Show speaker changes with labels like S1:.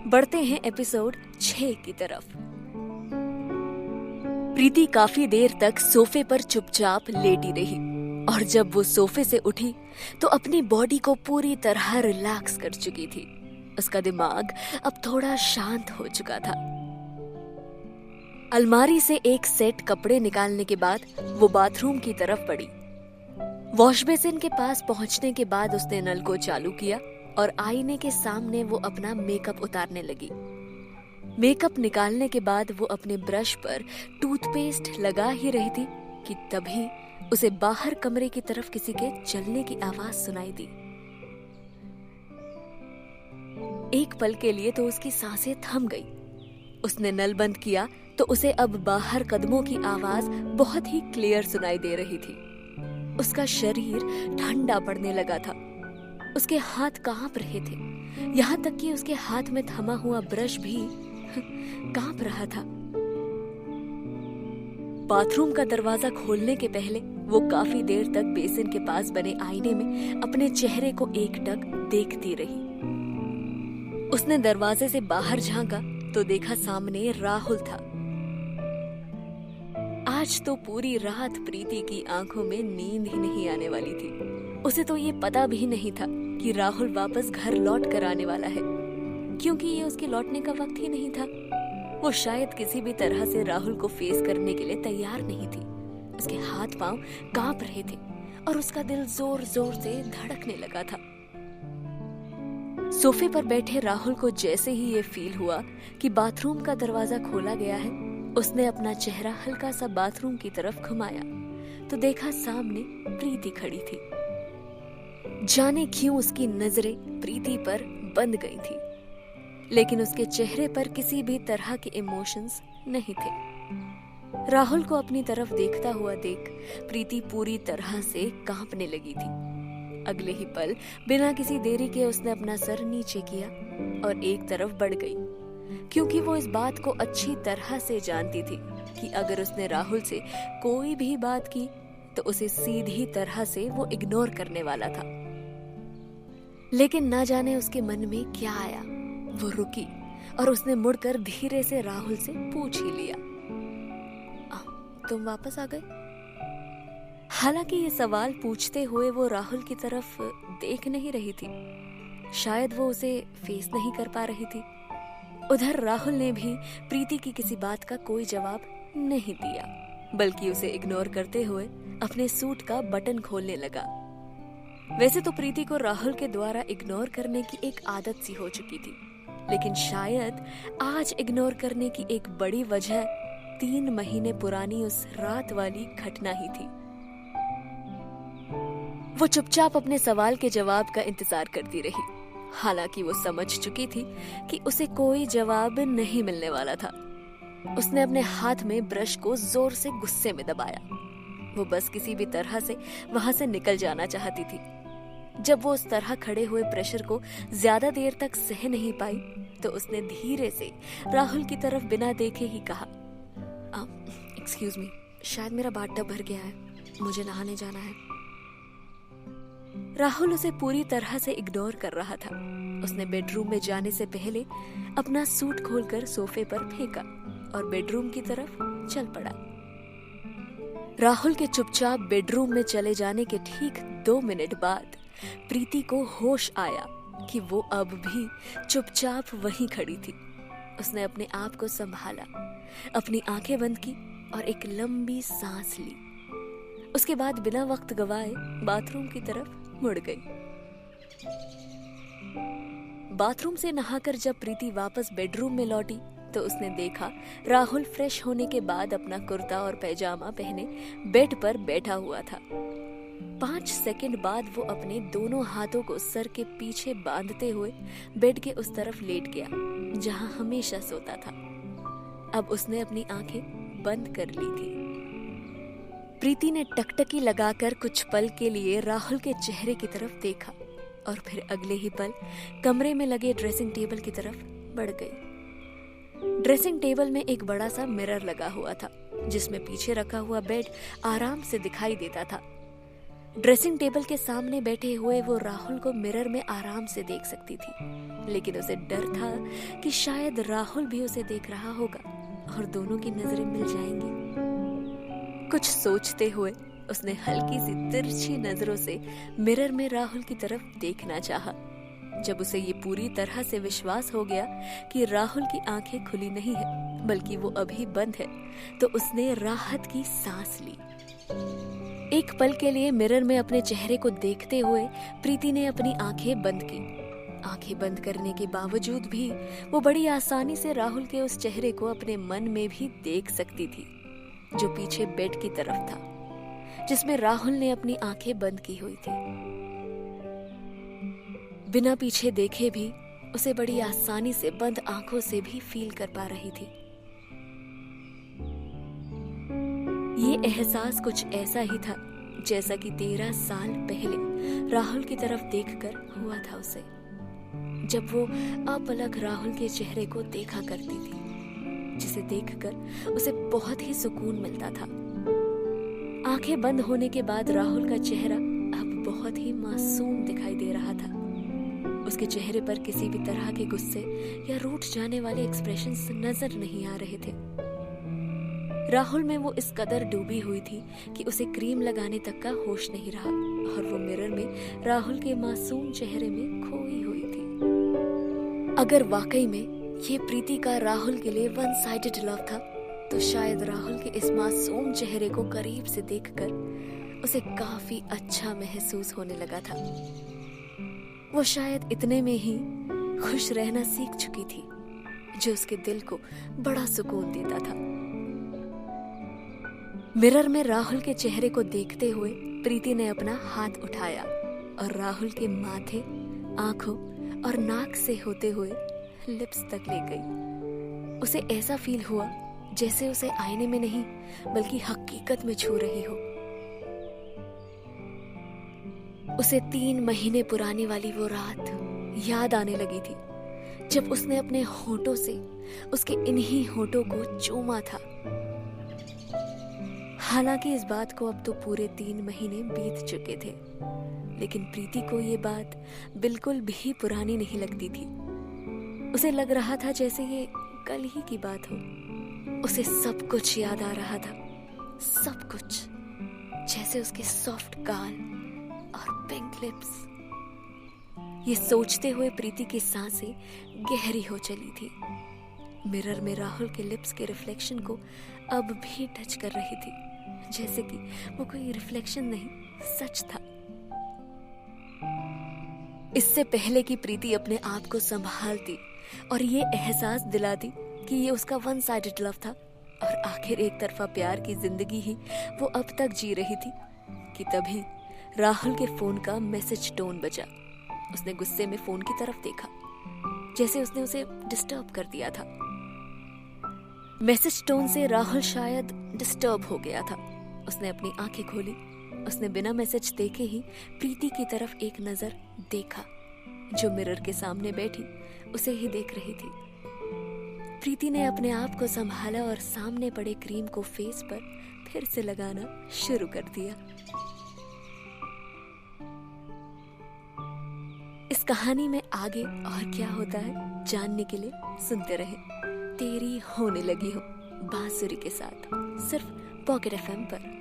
S1: बढ़ते हैं एपिसोड 6 की तरफ। प्रीति काफी देर तक सोफे पर चुपचाप लेटी रही और जब वो सोफे से उठी तो अपनी बॉडी को पूरी तरह रिलैक्स कर चुकी थी। उसका दिमाग अब थोड़ा शांत हो चुका था। अलमारी से एक सेट कपड़े निकालने के बाद वो बाथरूम की तरफ बढ़ी। वॉश बेसिन के पास पहुंचने के बाद उसने नल को चालू किया और आईने के सामने वो अपना मेकअप उतारने लगी। मेकअप निकालने के बाद वो अपने ब्रश पर टूथपेस्ट लगा ही रही थी कि तभी उसे बाहर कमरे की तरफ किसी के चलने की आवाज सुनाई दी। एक पल के लिए तो उसकी सांसें थम गई। उसने नल बंद किया तो उसे अब बाहर कदमों की आवाज बहुत ही क्लियर सुनाई दे रही थी। उसका शरीर ठंडा पड़ने लगा था। उसके हाथ कांप रहे थे, यहाँ तक कि उसके हाथ में थमा हुआ ब्रश भी कांप रहा था। बाथरूम का दरवाजा खोलने के पहले वो काफी देर तक बेसिन के पास बने आईने में अपने चेहरे को एकटक देखती रही। उसने दरवाजे से बाहर झांका तो देखा सामने राहुल था। आज तो पूरी रात प्रीति की आंखों में नींद ही नहीं आने वाली थी। उसे तो ये पता भी नहीं था कि राहुल वापस घर लौट कर आने वाला है, क्योंकि ये उसके लौटने का वक्त ही नहीं था। वो शायद किसी भी तरह से राहुल को फेस करने के लिए तैयार नहीं थी। उसके हाथ पांव कांप रहे थे और उसका दिल जोर जोर से धड़कने लगा था। सोफे पर बैठे राहुल को जैसे ही ये फील हुआ कि बाथरूम का दरवाजा खोला गया है, उसने अपना चेहरा हल्का सा बाथरूम की तरफ घुमाया तो देखा सामने प्रीति खड़ी थी। जाने क्यों उसकी नजरें प्रीति पर बंद गई थी, लेकिन उसके चेहरे पर किसी भी तरह के इमोशंस नहीं थे। राहुल को अपनी तरफ देखता हुआ देख प्रीति पूरी तरह से कांपने लगी थी। अगले ही पल बिना किसी देरी के उसने अपना सर नीचे किया और एक तरफ बढ़ गई, क्योंकि वो इस बात को अच्छी तरह से जानती थी कि अगर उसने राहुल से कोई भी बात की तो उसे सीधी तरह से वो इग्नोर करने वाला था। लेकिन ना जाने उसके मन में क्या आया, वो रुकी और उसने मुड़कर धीरे से राहुल से पूछ ही लिया, तुम वापस आ गए? हालांकि ये सवाल पूछते हुए वो राहुल की तरफ देख नहीं रही थी। शायद वो उसे फेस नहीं कर पा रही थी। उधर राहुल ने भी प्रीति की किसी बात का कोई जवाब नहीं दिया, बल्कि उसे इग्नोर करते हुए अपने सूट का बटन खोलने लगा। वैसे तो प्रीति को राहुल के द्वारा इग्नोर करने की एक आदत सी हो चुकी थी, लेकिन शायद आज इग्नोर करने की एक बड़ी वजह 3 महीने पुरानी उस रात वाली घटना ही थी। वो चुपचाप अपने सवाल के जवाब का इंतजार करती रही। हालांकि वो समझ चुकी थी कि उसे कोई जवाब नहीं मिलने वाला था। उसने अपने हाथ में ब्रश को जोर से गुस्से में दबाया। वो बस किसी भी तरह से वहां से निकल जाना चाहती थी। जब वो उस तरह खड़े हुए प्रेशर को ज्यादा देर तक सह नहीं पाई तो उसने धीरे से राहुल की तरफ बिना देखे ही कहा, एक्सक्यूज मी, शायद मेरा बाथटब भर गया है, मुझे नहाने जाना है। राहुल उसे पूरी तरह से इग्नोर कर रहा था। उसने बेडरूम में जाने से पहले अपना सूट खोलकर सोफे पर फेंका और बेडरूम की तरफ चल पड़ा। राहुल के चुपचाप बेडरूम में चले जाने के ठीक 2 मिनट बाद प्रीति को होश आया कि वो अब भी चुपचाप वहीं खड़ी थी। उसने अपने आप को संभाला, अपनी आंखें बंद की और एक लंबी सांस ली। उसके बाद बिना वक्त गवाए बाथरूम की तरफ मुड़ गई। बाथरूम से नहाकर जब प्रीति वापस बेडरूम में लौटी तो उसने देखा राहुल फ्रेश होने के बाद अपना कुर्ता और पैजामा पहने बेड पर बैठा हुआ था। 5 सेकंड बाद वो अपने दोनों हाथों को सर के पीछे बांधते हुए बेड के उस तरफ लेट गया जहां हमेशा सोता था। अब उसने अपनी आंखें बंद कर ली थी। प्रीति ने टकटकी लगाकर कुछ पल के लिए राहुल के चेहरे की तरफ देखा और फिर अगले ही पल कमरे में लगे ड्रेसिंग टेबल की तरफ बढ़ गई। ड्रेसिंग टेबल में एक बड़ा सा मिरर लगा हुआ था, जिसमें पीछे रखा हुआ बेड आराम से दिखाई देता था। ड्रेसिंग टेबल के सामने बैठे हुए वो राहुल को मिरर में आराम से देख सकती थी, लेकिन उसे डर था कि शायद राहुल भी उसे देख रहा होगा और दोनों की नजरें मिल जाएंगी। कुछ सोचते हुए उसने हल्की सी तिरछी नजरों से मिरर में राहुल की तरफ देखना चाहा। जब उसे ये पूरी तरह से विश्वास हो गया कि राहुल की आंखें खुली नहीं है बल्कि वो अभी बंद है, तो उसने राहत की सांस ली। एक पल के लिए मिरर में अपने चेहरे को देखते हुए प्रीति ने अपनी आंखें बंद की। आंखें बंद करने के बावजूद भी वो बड़ी आसानी से राहुल के उस चेहरे को अपने मन में भी देख सकती थी, जो पीछे बेड की तरफ था, जिसमें राहुल ने अपनी आंखें बंद की हुई थी। बिना पीछे देखे भी उसे बड़ी आसानी से बंद आंखों से भी फील कर पा रही थी। ये एहसास कुछ ऐसा ही था जैसा कि 13 साल पहले राहुल की तरफ देखकर हुआ था उसे, जब वो अपलक राहुल के चेहरे को देखा करती थी, जिसे देखकर उसे बहुत ही सुकून मिलता था। आंखें बंद होने के बाद राहुल का चेहरा अब बहुत ही मासूम दिखाई दे रहा था। उसके चेहरे पर किसी भी तरह के गुस्से या रूठ जाने वाले एक्सप्रेशंस नजर नहीं आ रहे थे। राहुल में वो इस कदर डूबी हुई थी कि उसे क्रीम लगाने तक का होश नहीं रहा और वो मिरर में राहुल के मासूम चेहरे में खोई हुई थी। अगर वाकई में ये प्रीति का राहुल के लिए वन साइडेड लव था, तो शायद राहुल के इस मासूम चेहरे को करीब से देखकर उसे काफी अच्छा महसूस होने लगा था। वो शायद इतने में ही खुश रहना सीख चुकी थी, जो उसके दिल को बड़ा सुकून देता था। मिरर में राहुल के चेहरे को देखते हुए प्रीति ने अपना हाथ उठाया और राहुल के माथे, आंखों और नाक से होते हुए लिप्स तक ले गई। उसे ऐसा फील हुआ जैसे उसे आईने में नहीं बल्कि हकीकत में छू रही हो। उसे 3 महीने पुरानी वाली वो रात याद आने लगी थी, जब उसने अपने होठों से उसके इन्हीं होठों को चूमा था। हालांकि इस बात को अब तो पूरे 3 महीने बीत चुके थे, लेकिन प्रीति को ये बात बिल्कुल भी पुरानी नहीं लगती थी। उसे लग रहा था जैसे ये कल ही की बात हो। उसे सब कुछ याद आ रहा था, सब कुछ, जैसे उसके सॉफ्ट गाल और पिंक लिप्स। ये सोचते हुए प्रीति की सांसें गहरी हो चली थी। मिरर में राहुल के लिप्स के रिफ्लेक्शन को अब भी टच कर रही थी, जैसे कि वो कोई रिफ्लेक्शन नहीं, सच था। इससे पहले कि प्रीति अपने आप को संभालती और ये एहसास दिलाती कि ये उसका वन साइडेड लव था और आखिर एक तरफा प्यार की जिंदगी ही वो अब तक जी रही थी, कि तभी राहुल के फोन का मैसेज टोन बजा। उसने गुस्से में फोन की तरफ देखा, जैसे उसने उसे डिस्टर्ब कर दिया था। मैसेज टोन से राहुल शायद डिस्टर्ब हो गया था। उसने अपनी आंखें खोली। उसने बिना मैसेज देखे ही प्रीति की तरफ एक नजर देखा, जो मिरर के सामने बैठी उसे ही देख रही थी। प्रीति ने अपने आप को संभाला और सामने पड़े क्रीम को फेस पर फिर से लगाना शुरू कर दिया। इस कहानी में आगे और क्या होता है जानने के लिए सुनते रहें तेरी होने लगी हो बांसुरी के साथ, सिर्फ पॉकेट FM पर।